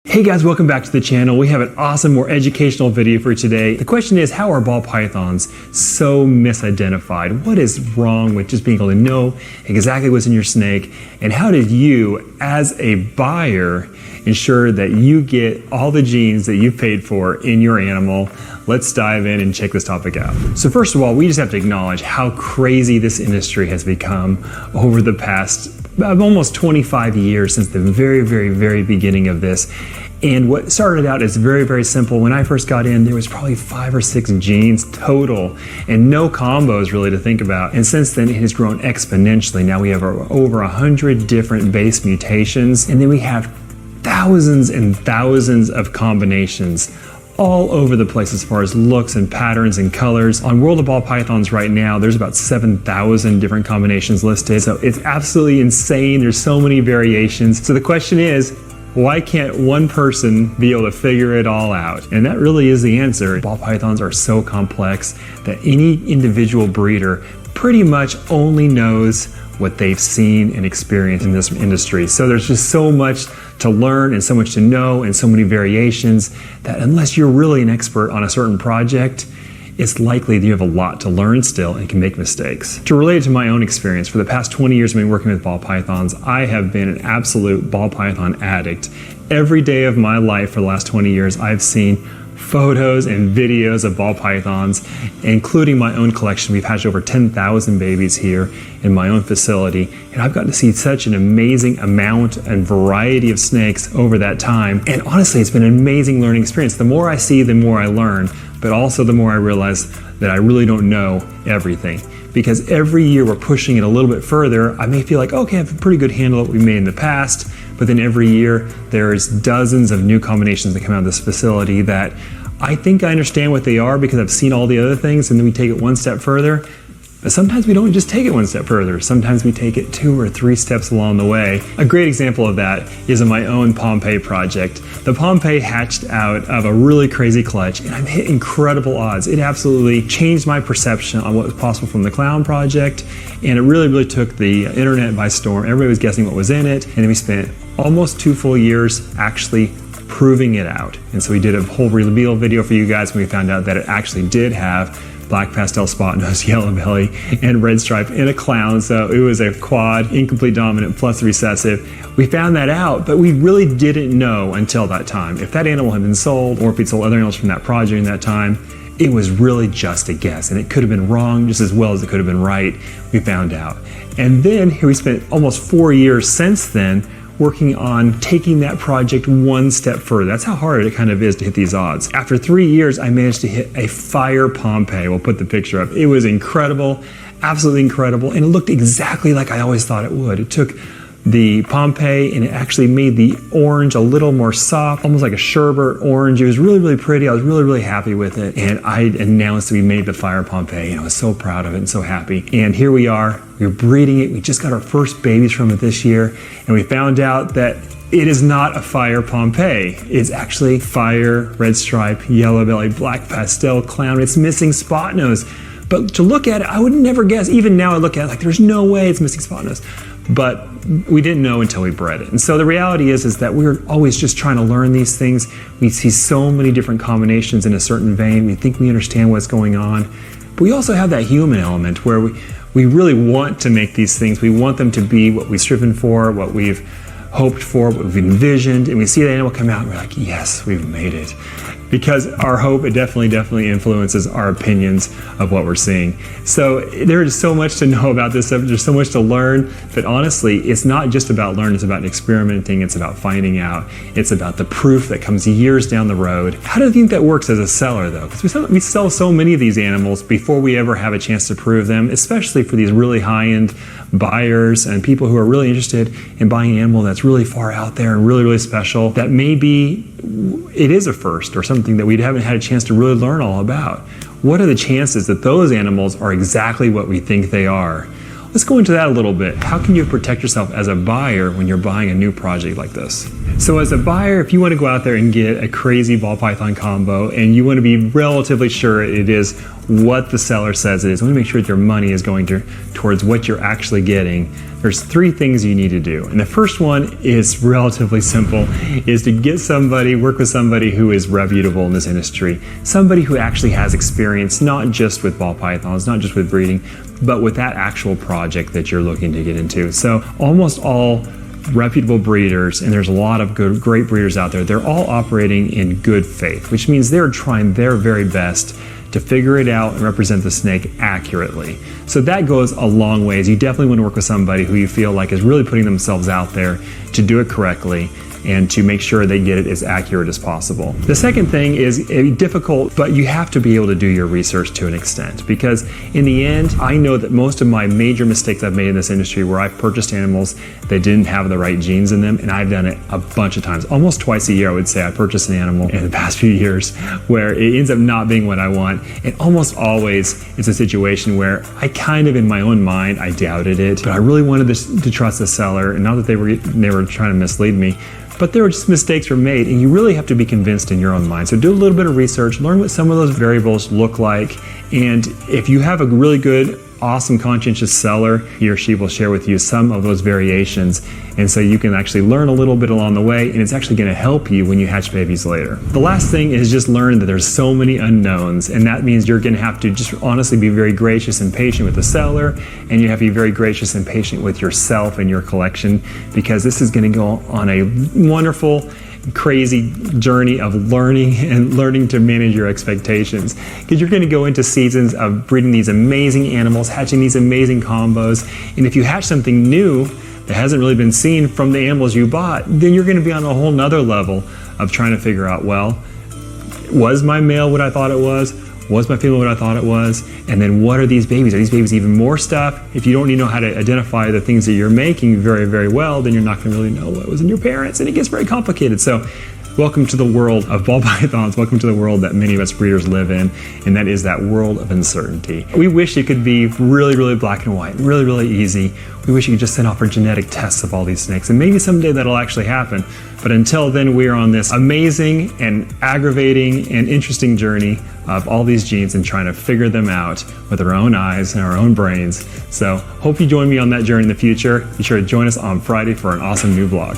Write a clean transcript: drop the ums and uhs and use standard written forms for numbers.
Hey guys, welcome back to the channel. We have an awesome, more educational video for you today. The question is, how are ball pythons so misidentified? What is wrong with just being able to know exactly what's in your snake? And how did you, as a buyer, ensure that you get all the genes that you've paid for in your animal? Let's dive in and check this topic out. So first of all, we just have to acknowledge how crazy this industry has become over the past almost 25 years since the very beginning of this. And what started out as very simple. When I first got in, there was probably 5 or 6 genes total and no combos really to think about. And since then, it has grown exponentially. Now we have over 100 different base mutations, and then we have thousands and thousands of combinations all over the place as far as looks and patterns and colors. On World of Ball Pythons right now, there's about 7,000 different combinations listed. So it's absolutely insane. There's so many variations. So the question is, why can't one person be able to figure it all out? And that really is the answer. Ball pythons are so complex that any individual breeder pretty much only knows what they've seen and experienced in this industry. So there's just so much to learn and so much to know and so many variations that unless you're really an expert on a certain project, it's likely that you have a lot to learn still and can make mistakes. To relate it to my own experience, for the past 20 years I've been working with ball pythons, I have been an absolute ball python addict. Every day of my life for the last 20 years, I've seen photos and videos of ball pythons, including my own collection. We've hatched over 10,000 babies here in my own facility, and I've gotten to see such an amazing amount and variety of snakes over that time. And honestly, it's been an amazing learning experience. The more I see, the more I learn, but also the more I realize that I really don't know everything. Because every year we're pushing it a little bit further. I may feel like, okay, I have a pretty good handle of what we made in the past, but then every year there's dozens of new combinations that come out of this facility that I think I understand what they are because I've seen all the other things, and then we take it one step further. But sometimes we don't just take it one step further. Sometimes we take it 2 or 3 steps along the way. A great example of that is in my own Pompeii project. The Pompeii hatched out of a really crazy clutch, and I've hit incredible odds. It absolutely changed my perception on what was possible from the clown project, and it really took the internet by storm. Everybody was guessing what was in it, and then we spent almost 2 full years actually proving it out. And so we did a whole reveal video for you guys when we found out that it actually did have black pastel spot nose, yellow belly, and red stripe in a clown. So it was a quad, incomplete dominant plus recessive. We found that out, but we really didn't know until that time. If that animal had been sold, or if we'd sold other animals from that project in that time, it was really just a guess, and it could have been wrong just as well as it could have been right. We found out. And then here we spent almost 4 years since then working on taking that project one step further. That's how hard it kind of is to hit these odds. After 3 years, I managed to hit a fire Pompeii. We'll put the picture up. It was incredible, absolutely incredible, and it looked exactly like I always thought it would. It took the Pompeii and it actually made the orange a little more soft, almost like a sherbet orange. It was really pretty. I was really happy with it. And I announced that we made the fire Pompeii, and I was so proud of it and so happy. And here we are, we're breeding it. We just got our first babies from it this year, and we found out that it is not a fire Pompeii. It's actually fire, red stripe, yellow belly, black pastel clown. It's missing spot nose. But to look at it, I would never guess. Even now I look at it like there's no way it's missing spot nose. But we didn't know until we bred it. And so the reality is that we're always just trying to learn these things. We see so many different combinations in a certain vein. We think we understand what's going on. But we also have that human element where we really want to make these things. We want them to be what we've striven for, what we've hoped for, what we've envisioned. And we see that animal come out and we're like, yes, we've made it. Because our hope, it definitely influences our opinions of what we're seeing. So there is so much to know about this stuff. There's so much to learn, but honestly, it's not just about learning, it's about experimenting, it's about finding out, it's about the proof that comes years down the road. How do you think that works as a seller though? Because we sell so many of these animals before we ever have a chance to prove them, especially for these really high-end buyers and people who are really interested in buying an animal that's really far out there and really special, that maybe it is a first or something that we haven't had a chance to really learn all about. What are the chances that those animals are exactly what we think they are? Let's go into that a little bit. How can you protect yourself as a buyer when you're buying a new project like this? So as a buyer, if you want to go out there and get a crazy ball python combo and you want to be relatively sure it is what the seller says it is. We want to make sure that your money is going towards what you're actually getting. There's 3 things you need to do. And the first one is relatively simple, is to work with somebody who is reputable in this industry. Somebody who actually has experience, not just with ball pythons, not just with breeding, but with that actual project that you're looking to get into. So almost all reputable breeders, and there's a lot of great breeders out there, they're all operating in good faith, which means they're trying their very best to figure it out and represent the snake accurately. So that goes a long ways. You definitely want to work with somebody who you feel like is really putting themselves out there to do it correctly and to make sure they get it as accurate as possible. The second thing is difficult, but you have to be able to do your research to an extent, because in the end, I know that most of my major mistakes I've made in this industry where I've purchased animals that didn't have the right genes in them, and I've done it a bunch of times. Almost twice a year, I would say, I purchased an animal in the past few years where it ends up not being what I want. And almost always it's a situation where I kind of in my own mind, I doubted it, but I really wanted to trust the seller, and not that they were trying to mislead me, but there were just mistakes were made, and you really have to be convinced in your own mind. So do a little bit of research, learn what some of those variables look like, and if you have a really good, awesome, conscientious seller, he or she will share with you some of those variations, and so you can actually learn a little bit along the way, and it's actually going to help you when you hatch babies later. The last thing is just learn that there's so many unknowns, and that means you're going to have to just honestly be very gracious and patient with the seller, and you have to be very gracious and patient with yourself and your collection, because this is going to go on a wonderful, crazy journey of learning to manage your expectations, because you're going to go into seasons of breeding these amazing animals, hatching these amazing combos, and if you hatch something new that hasn't really been seen from the animals you bought, then you're going to be on a whole nother level of trying to figure out, well, was my male what I thought it was? Was my female what I thought it was? And then what are these babies? Are these babies even more stuff? If you don't even know how to identify the things that you're making very, very well, then you're not going to really know what was in your parents, and it gets very complicated. So welcome to the world of ball pythons. Welcome to the world that many of us breeders live in, and that is that world of uncertainty. We wish it could be really, really black and white, really, really easy. We wish you could just send off for genetic tests of all these snakes, and maybe someday that'll actually happen. But until then, we are on this amazing and aggravating and interesting journey of all these genes and trying to figure them out with our own eyes and our own brains. So hope you join me on that journey in the future. Be sure to join us on Friday for an awesome new vlog.